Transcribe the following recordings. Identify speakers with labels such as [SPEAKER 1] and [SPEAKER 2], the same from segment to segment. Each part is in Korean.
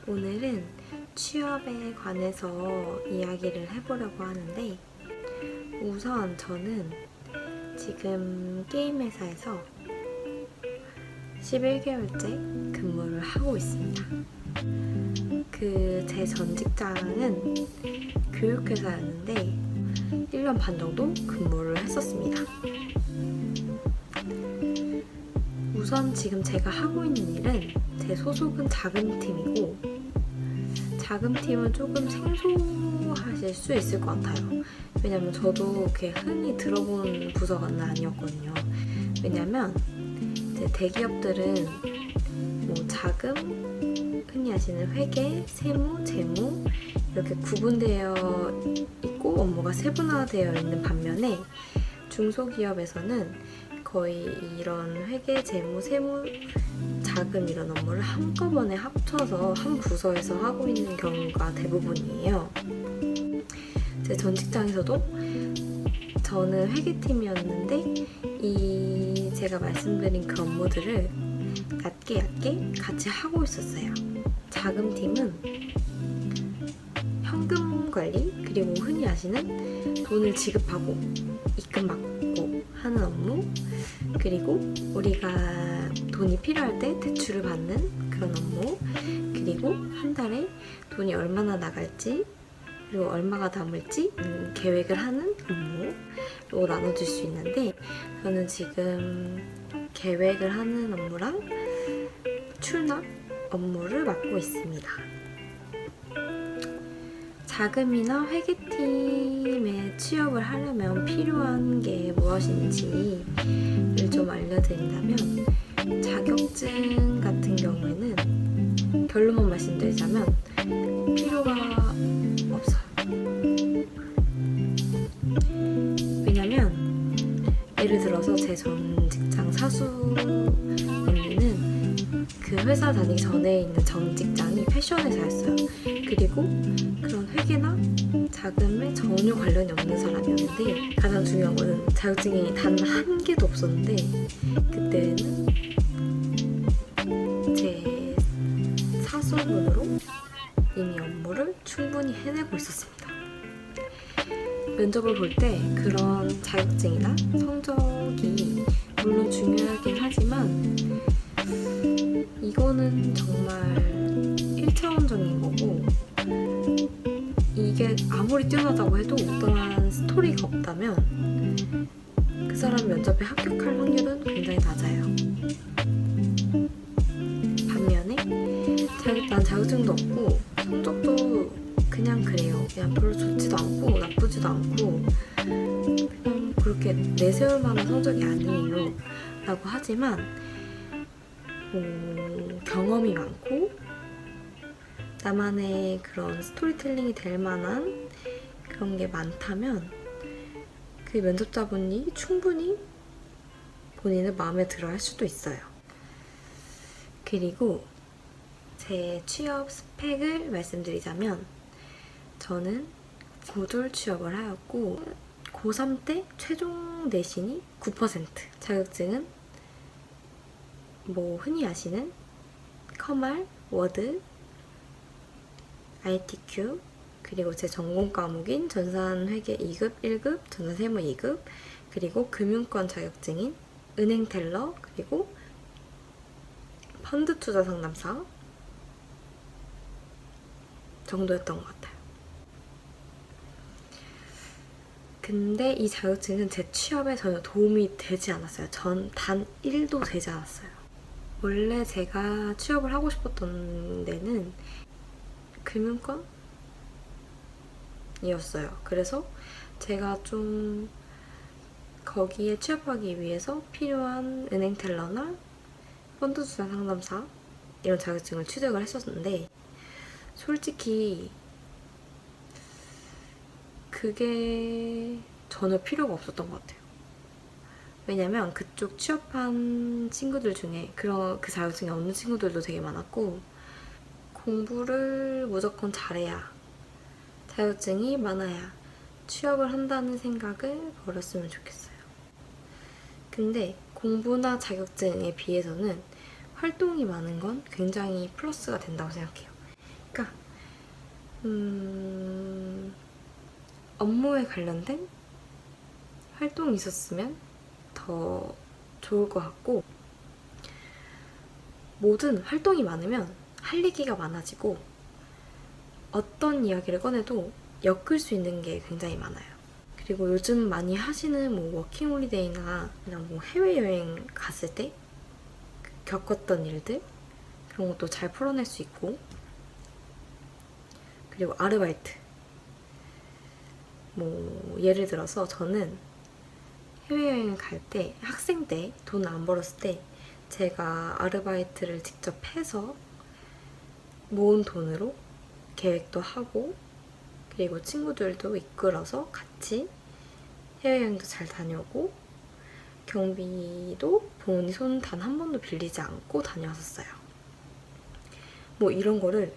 [SPEAKER 1] 오늘은 취업에 관해서 이야기를 해보려고 하는데, 우선 저는 지금 게임 회사에서 11개월째 근무를 하고 있습니다. 제 전 직장은 교육회사였는데 1년 반 정도 근무를 했었습니다. 우선 지금 제가 하고 있는 일은, 제 소속은 자금팀이고, 자금팀은 조금 생소하실 수 있을 것 같아요. 왜냐면 저도 그렇게 흔히 들어본 부서가 아니었거든요. 왜냐면 이제 대기업들은 뭐 자금, 흔히 아시는 회계, 세무, 재무 이렇게 구분되어 있고 업무가 세분화되어 있는 반면에, 중소기업에서는 거의 이런 회계, 재무, 세무, 자금 이런 업무를 한꺼번에 합쳐서 한 부서에서 하고 있는 경우가 대부분이에요. 제 전 직장에서도 저는 회계팀이었는데 제가 말씀드린 그 업무들을 얕게 같이 하고 있었어요. 자금팀은 현금 관리, 그리고 흔히 아시는 돈을 지급하고 입금받고 하는 업무, 그리고 우리가 돈이 필요할 때 대출을 받는 그런 업무, 그리고 한 달에 돈이 얼마나 나갈지, 그리고 얼마가 남을지 계획을 하는 업무로 나눠질 수 있는데, 저는 지금 계획을 하는 업무랑 출납 업무를 맡고 있습니다. 자금이나 회계팀에 취업을 하려면 필요한 게 무엇인지를 좀 알려드린다면, 자격증 같은 경우에는 결론만 말씀드리자면 필요가 없어요. 왜냐면 예를 들어서 제 전 직장 사수 언니는 그 회사 다니기 전에 있는 전 직장이 패션 회사였어요. 그리고 그런 회계나 자금에 전혀 관련이 없는 사람이었는데, 가장 중요한 거는 자격증이 단 한 개도 없었는데, 그때는 제 사수분으로 이미 업무를 충분히 해내고 있었습니다. 면접을 볼 때 그런 자격증이나 성적이 물론 중요하긴 하지만, 이거는 정말 1차원적인 거고, 이게 아무리 뛰어나다고 해도 어떠한 스토리가 없다면 그 사람 면접에 합격할 확률은 굉장히 낮아요. 반면에 난 자격증도 없고 성적도 그냥 그래요. 그냥 별로 좋지도 않고 나쁘지도 않고 그냥 그렇게 내세울 만한 성적이 아니에요 라고 하지만, 경험이 많고 나만의 그런 스토리텔링이 될 만한 그런 게 많다면 그 면접자분이 충분히 본인을 마음에 들어 할 수도 있어요. 그리고 제 취업 스펙을 말씀드리자면, 저는 고졸 취업을 하였고 고3 때 최종 내신이 9%, 자격증은 뭐 흔히 아시는 커말, 워드, ITQ, 그리고 제 전공 과목인 전산회계 2급, 1급, 전산세무 2급, 그리고 금융권 자격증인 은행 텔러, 그리고 펀드 투자 상담사 정도였던 것 같아요. 근데 이 자격증은 제 취업에 전혀 도움이 되지 않았어요. 단 1도 되지 않았어요. 원래 제가 취업을 하고 싶었던 데는 금융권이었어요. 그래서 제가 좀 거기에 취업하기 위해서 필요한 은행 텔러나 펀드 투자 상담사 이런 자격증을 취득을 했었는데, 솔직히 그게 전혀 필요가 없었던 것 같아요. 왜냐면 그쪽 취업한 친구들 중에 그 자격증이 없는 친구들도 되게 많았고, 공부를 무조건 잘해야, 자격증이 많아야 취업을 한다는 생각을 버렸으면 좋겠어요. 근데 공부나 자격증에 비해서는 활동이 많은 건 굉장히 플러스가 된다고 생각해요. 그러니까 업무에 관련된 활동이 있었으면 더 좋을 것 같고, 모든 활동이 많으면 할 얘기가 많아지고 어떤 이야기를 꺼내도 엮을 수 있는 게 굉장히 많아요. 그리고 요즘 많이 하시는 뭐 워킹홀리데이나 그냥 뭐 해외여행 갔을 때 겪었던 일들, 그런 것도 잘 풀어낼 수 있고, 그리고 아르바이트, 뭐 예를 들어서 저는 해외여행 갈 때, 학생 때 돈 안 벌었을 때 제가 아르바이트를 직접 해서 모은 돈으로 계획도 하고, 그리고 친구들도 이끌어서 같이 해외여행도 잘 다녀오고, 경비도 부모님 손 단 한 번도 빌리지 않고 다녀왔었어요. 뭐 이런 거를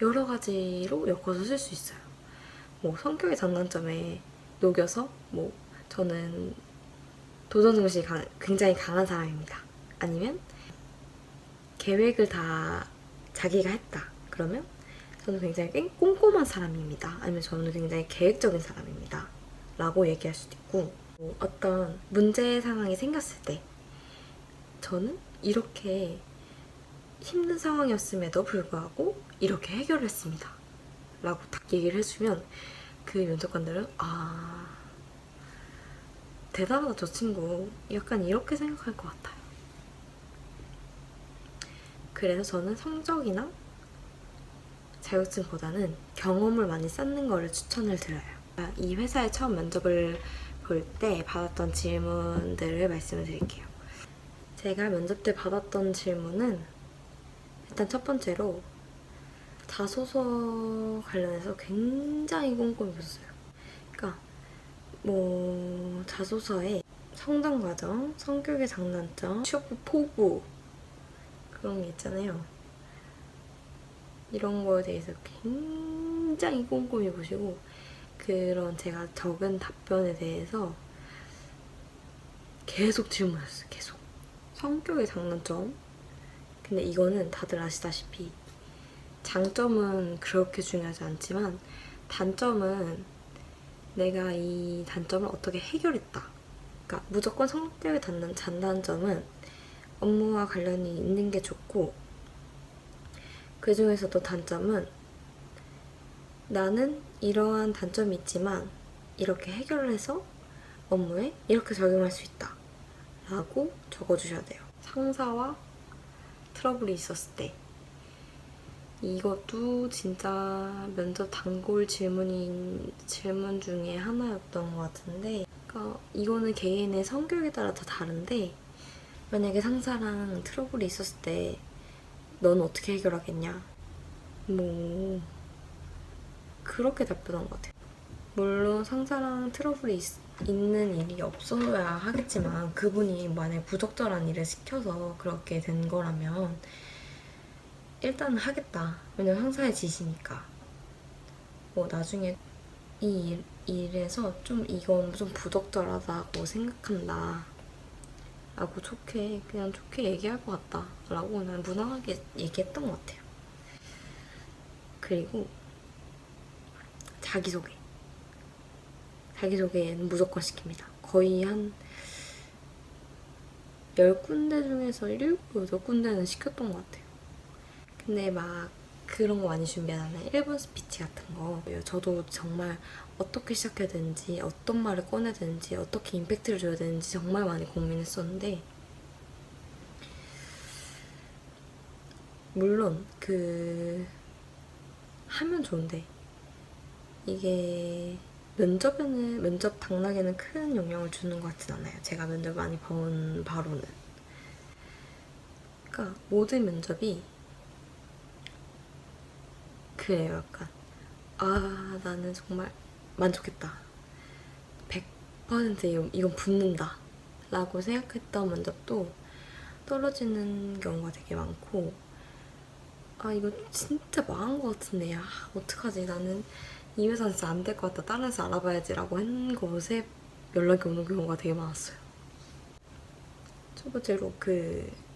[SPEAKER 1] 여러 가지로 엮어서 쓸 수 있어요. 뭐 성격의 장단점에 녹여서 뭐 저는 도전정신이 굉장히 강한 사람입니다. 아니면 계획을 다 자기가 했다. 그러면 저는 굉장히 꼼꼼한 사람입니다. 아니면 저는 굉장히 계획적인 사람입니다. 라고 얘기할 수도 있고, 뭐 어떤 문제 상황이 생겼을 때 저는 이렇게 힘든 상황이었음에도 불구하고 이렇게 해결을 했습니다. 라고 딱 얘기를 해주면 그 면접관들은 아, 대단하다 저 친구, 약간 이렇게 생각할 것 같아요. 그래서 저는 성적이나 자격증보다는 경험을 많이 쌓는 거를 추천을 드려요. 이 회사에 처음 면접을 볼 때 받았던 질문들을 말씀을 드릴게요. 제가 면접 때 받았던 질문은 일단 첫 번째로 자소서 관련해서 굉장히 꼼꼼히 보셨어요. 그러니까 뭐 자소서에 성장 과정, 성격의 장단점, 취업 포부 그런 게 있잖아요. 이런 거에 대해서 굉장히 꼼꼼히 보시고, 그런 제가 적은 답변에 대해서 계속 질문하셨어요. 계속. 성격의 장단점. 근데 이거는 다들 아시다시피 장점은 그렇게 중요하지 않지만 단점은 내가 이 단점을 어떻게 해결했다. 그러니까 무조건 성격에 닿는 장단점은 업무와 관련이 있는 게 좋고, 그 중에서도 단점은 나는 이러한 단점이 있지만 이렇게 해결을 해서 업무에 이렇게 적용할 수 있다 라고 적어주셔야 돼요. 상사와 트러블이 있었을 때, 이것도 진짜 면접 단골 질문 중에 하나였던 것 같은데, 그러니까 이거는 개인의 성격에 따라 다 다른데, 만약에 상사랑 트러블이 있었을 때 넌 어떻게 해결하겠냐, 뭐 그렇게 답변한 것 같아요. 물론 상사랑 트러블이 있는 일이 없어야 하겠지만, 그분이 만약 부적절한 일을 시켜서 그렇게 된 거라면 일단은 하겠다. 왜냐면 상사의 지시니까. 뭐 나중에 이 일에서 좀 이건 좀 부적절하다고 생각한다 라고 그냥 좋게 얘기할 것 같다 라고 그냥 무난하게 얘기했던 것 같아요. 그리고 자기소개는 무조건 시킵니다. 거의 한 10군데 중에서 7, 8군데는 시켰던 것 같아요. 근데 막 그런 거 많이 준비하잖아요. 1분 스피치 같은 거. 저도 정말 어떻게 시작해야 되는지, 어떤 말을 꺼내야 되는지, 어떻게 임팩트를 줘야 되는지 정말 많이 고민했었는데, 물론 하면 좋은데 이게 면접 당락에는 큰 영향을 주는 것 같진 않아요. 제가 면접 많이 본 바로는. 그러니까 모든 면접이 그래요. 약간 나는 정말 만족했다, 100% 이건 붙는다 라고 생각했던 면접도 떨어지는 경우가 되게 많고, 이거 진짜 망한 것 같은데, 어떡하지, 나는 이 회사 진짜 안 될 것 같다, 다른 회사 알아봐야지 라고 한 곳에 연락이 오는 경우가 되게 많았어요. 첫 번째로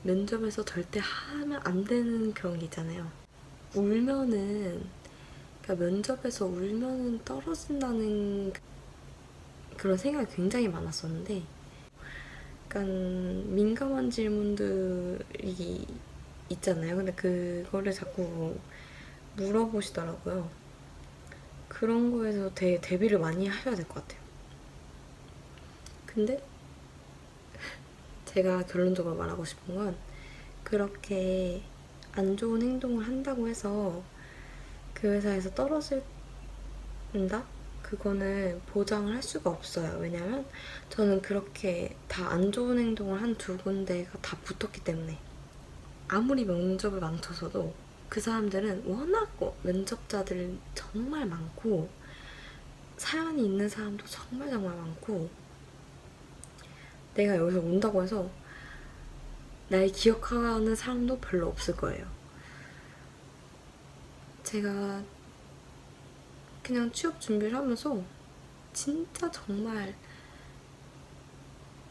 [SPEAKER 1] 면접에서 절대 하면 안 되는 그런 게 있잖아요. 울면은, 그러니까 면접에서 울면은 떨어진다는 그런 생각이 굉장히 많았었는데, 약간 민감한 질문들이 있잖아요. 근데 그거를 자꾸 물어보시더라고요. 그런 거에서 되게 대비를 많이 하셔야 될 것 같아요. 근데 제가 결론적으로 말하고 싶은 건, 그렇게 안 좋은 행동을 한다고 해서 그 회사에서 떨어진다? 그거는 보장을 할 수가 없어요. 왜냐면 저는 그렇게 다 안 좋은 행동을 한 두 군데가 다 붙었기 때문에. 아무리 면접을 망쳐서도 그 사람들은 워낙 면접자들 정말 많고 사연이 있는 사람도 정말 정말 많고, 내가 여기서 온다고 해서 날 기억하는 사람도 별로 없을 거예요. 제가 그냥 취업 준비를 하면서 진짜 정말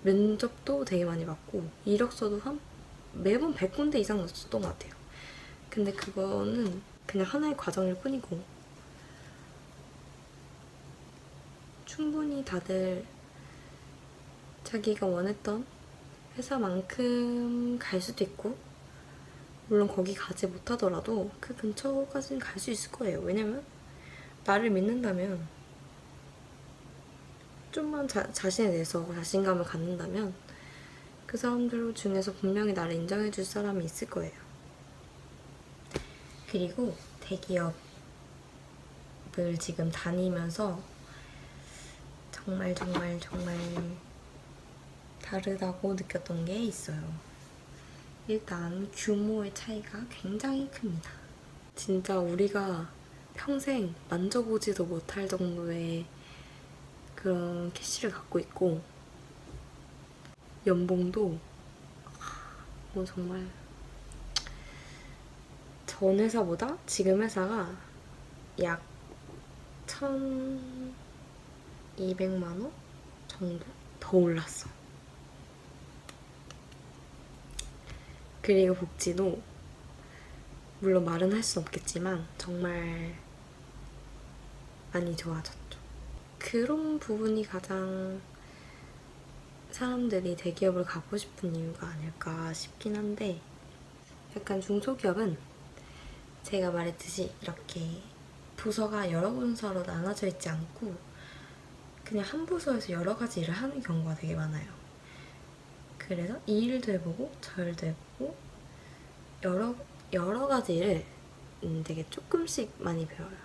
[SPEAKER 1] 면접도 되게 많이 받고 이력서도 매번 100군데 이상 넣었던 것 같아요. 근데 그거는 그냥 하나의 과정일 뿐이고, 충분히 다들 자기가 원했던 회사만큼 갈 수도 있고, 물론 거기 가지 못하더라도 그 근처까지는 갈 수 있을 거예요. 왜냐면 나를 믿는다면, 좀만 자신에 대해서 자신감을 갖는다면 그 사람들 중에서 분명히 나를 인정해줄 사람이 있을 거예요. 그리고 대기업을 지금 다니면서 정말 다르다고 느꼈던 게 있어요. 일단 규모의 차이가 굉장히 큽니다. 진짜 우리가 평생 만져보지도 못할 정도의 그런 캐시를 갖고 있고, 연봉도 뭐 정말 전 회사보다 지금 회사가 약 1,200만 원 정도 더 올랐어. 그리고 복지도 물론 말은 할 수 없겠지만 정말 많이 좋아졌죠. 그런 부분이 가장 사람들이 대기업을 가고 싶은 이유가 아닐까 싶긴 한데, 약간 중소기업은 제가 말했듯이 이렇게 부서가 여러 부서로 나눠져 있지 않고 그냥 한 부서에서 여러 가지 일을 하는 경우가 되게 많아요. 그래서 이 일도 해보고 저 일도 해보고 여러 가지 일을 되게 조금씩 많이 배워요.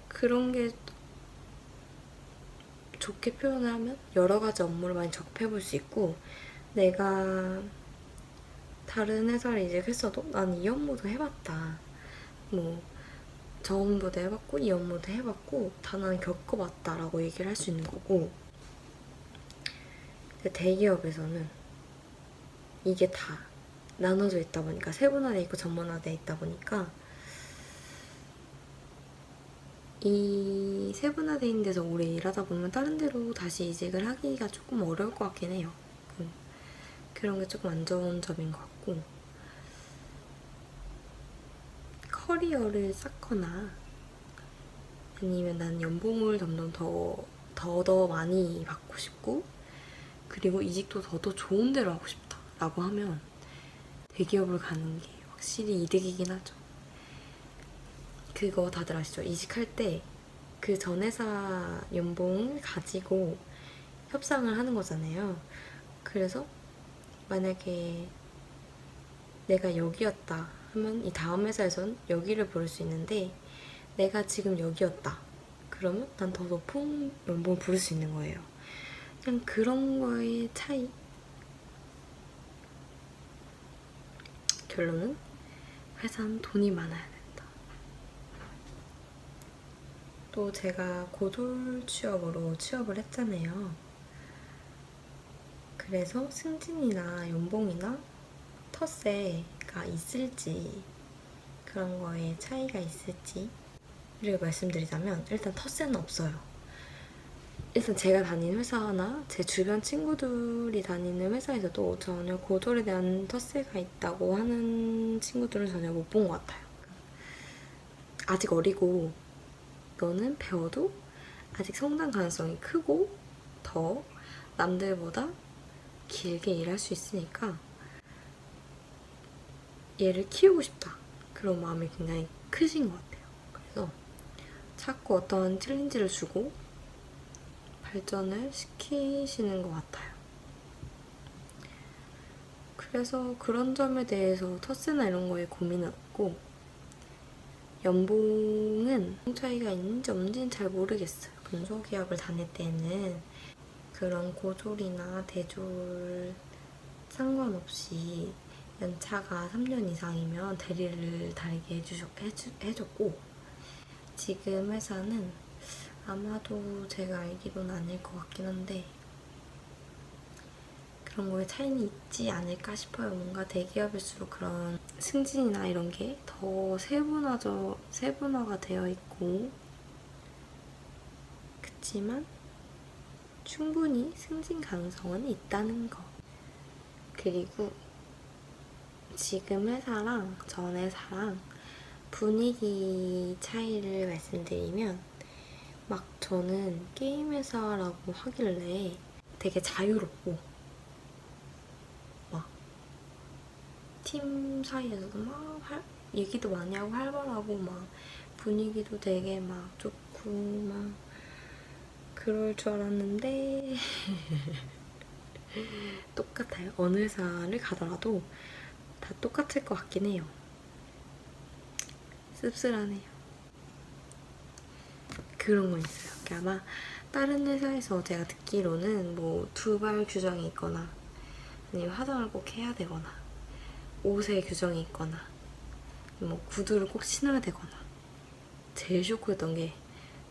[SPEAKER 1] 그런 게 좋게 표현을 하면 여러 가지 업무를 많이 접해볼 수 있고, 내가 다른 회사를 이직했어도 난 이 업무도 해봤다, 뭐 저 업무도 해봤고 이 업무도 해봤고 다 나는 겪어봤다라고 얘기를 할 수 있는 거고, 근데 대기업에서는 이게 다 나눠져 있다 보니까, 세분화돼 있고 전문화돼 있다 보니까 이 세분화돼 있는 데서 오래 일하다 보면 다른 데로 다시 이직을 하기가 조금 어려울 것 같긴 해요. 그런 게 조금 안 좋은 점인 것 같고, 커리어를 쌓거나 아니면 난 연봉을 점점 더 많이 받고 싶고, 그리고 이직도 더 좋은 데로 하고 싶다 라고 하면 대기업을 가는 게 확실히 이득이긴 하죠. 그거 다들 아시죠? 이직할 때 그 전 회사 연봉을 가지고 협상을 하는 거잖아요. 그래서 만약에 내가 여기였다 하면 이 다음 회사에선 여기를 부를 수 있는데, 내가 지금 여기였다 그러면 난 더 높은 연봉을 부를 수 있는 거예요. 그냥 그런 거의 차이. 결론은 회사는 돈이 많아야 된다. 또 제가 고졸 취업으로 취업을 했잖아요. 그래서 승진이나 연봉이나 텃세가 있을지, 그런 거에 차이가 있을지를 말씀드리자면, 일단 텃세는 없어요. 일단 제가 다니는 회사나 제 주변 친구들이 다니는 회사에서도 전혀 고졸에 대한 텃세가 있다고 하는 친구들은 전혀 못 본 것 같아요. 아직 어리고 너는 배워도 아직 성장 가능성이 크고 더 남들보다 길게 일할 수 있으니까 얘를 키우고 싶다. 그런 마음이 굉장히 크신 것 같아요. 그래서 자꾸 어떤 챌린지를 주고 발전을 시키시는 것 같아요. 그래서 그런 점에 대해서 텃세나 이런 거에 고민은 없고 연봉은 차이가 있는지 없는지는 잘 모르겠어요. 중소기업을 다닐 때는 그런 고졸이나 대졸 상관없이 연차가 3년 이상이면 대리를 달게 해줬고 지금 회사는 아마도 제가 알기로는 아닐 것 같긴 한데 그런 거에 차이는 있지 않을까 싶어요. 뭔가 대기업일수록 그런 승진이나 이런 게 더 세분화가 되어 있고 그치만 충분히 승진 가능성은 있다는 거. 그리고 지금 회사랑 전 회사랑 분위기 차이를 말씀드리면 막 저는 게임 회사라고 하길래 되게 자유롭고 막 팀 사이에서도 막 얘기도 많이 하고 활발하고 막 분위기도 되게 막 좋고 막 그럴 줄 알았는데 똑같아요. 어느 회사를 가더라도 다 똑같을 것 같긴 해요. 씁쓸하네요. 그런 거 있어요. 아마 다른 회사에서 제가 듣기로는 뭐 두발 규정이 있거나 아니면 화장을 꼭 해야 되거나 옷에 규정이 있거나 뭐 구두를 꼭 신어야 되거나 제일 쇼크였던 게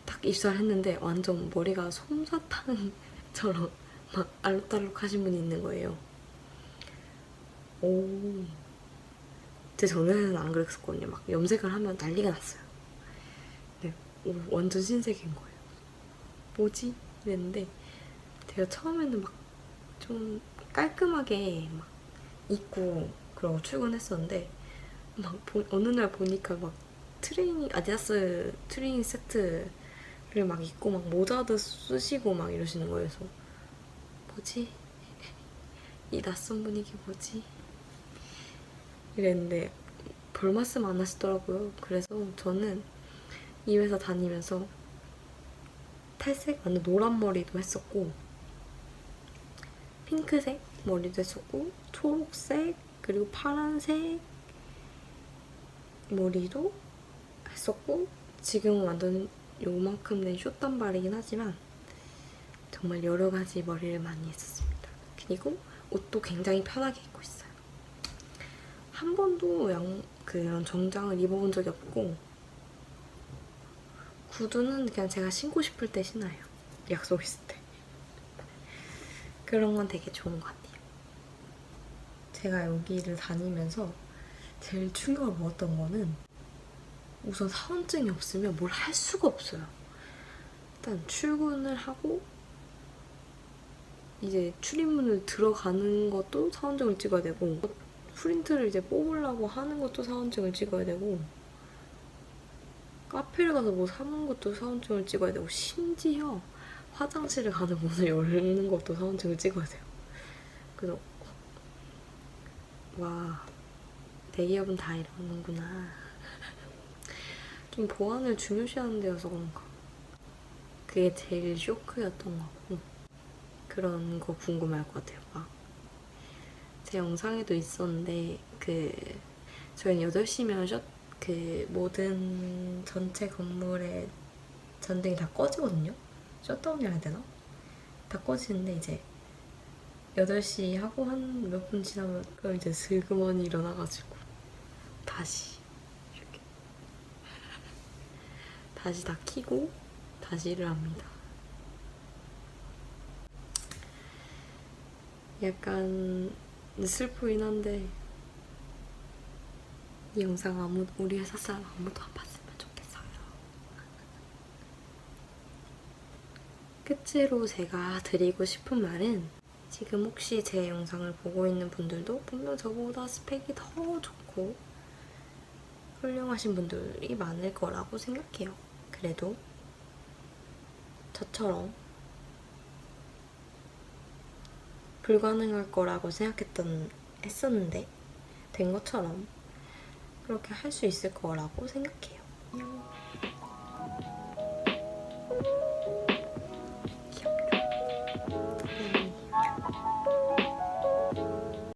[SPEAKER 1] 딱 입사를 했는데 완전 머리가 솜사탕처럼 막 알록달록 하신 분이 있는 거예요. 오, 제 전에는 안 그랬었거든요. 막 염색을 하면 난리가 났어요. 네, 오, 완전 신세계인 거예요. 뭐지? 이랬는데 제가 처음에는 막 좀 깔끔하게 막 입고 그러고 출근했었는데 막 어느 날 보니까 막 아디다스 트레이닝 세트를 막 입고 막 모자도 쓰시고 막 이러시는 거예요. 그래서 뭐지? 이 낯선 분위기 뭐지? 이랬는데 별 말씀 안 하시더라고요. 그래서 저는 이 회사 다니면서 탈색, 완전 노란 머리도 했었고 핑크색 머리도 했었고 초록색 그리고 파란색 머리도 했었고 지금은 완전 요만큼 된 숏단발이긴 하지만 정말 여러 가지 머리를 많이 했었습니다. 그리고 옷도 굉장히 편하게 입고 있어요. 한 번도 그런 정장을 입어본 적이 없고 구두는 그냥 제가 신고 싶을 때 신어요. 약속 있을 때. 그런 건 되게 좋은 것 같아요. 제가 여기를 다니면서 제일 충격을 먹었던 거는 우선 사원증이 없으면 뭘 할 수가 없어요. 일단 출근을 하고 이제 출입문을 들어가는 것도 사원증을 찍어야 되고 프린트를 이제 뽑으려고 하는 것도 사원증을 찍어야 되고 카페를 가서 뭐 사는 것도 사원증을 찍어야 되고 심지어 화장실을 가는 문을 열는 것도 사원증을 찍어야 돼요. 그래서 와 대기업은 다 이러는구나. 좀 보안을 중요시하는 데여서 그런가. 그게 제일 쇼크였던 것 같고 그런 거 궁금할 것 같아요. 제 영상에도 있었는데 저희는 8시면 모든 전체 건물의 전등이 다 꺼지거든요. 셧다운이라 해야 되나? 다 꺼지는데 이제 8시 하고 한 몇 분 지나면 그럼 이제 슬그머니 일어나가지고 다시 이렇게 다시 다 켜고 다시 일을 합니다. 약간 슬프긴 한데 이 영상 우리 회사 사람 아무도 안 봤으면 좋겠어요. 그치? 첫째로 제가 드리고 싶은 말은 지금 혹시 제 영상을 보고 있는 분들도 분명 저보다 스펙이 더 좋고 훌륭하신 분들이 많을 거라고 생각해요. 그래도 저처럼 불가능할 거라고 했었는데 된 것처럼 그렇게 할 수 있을 거라고 생각해요.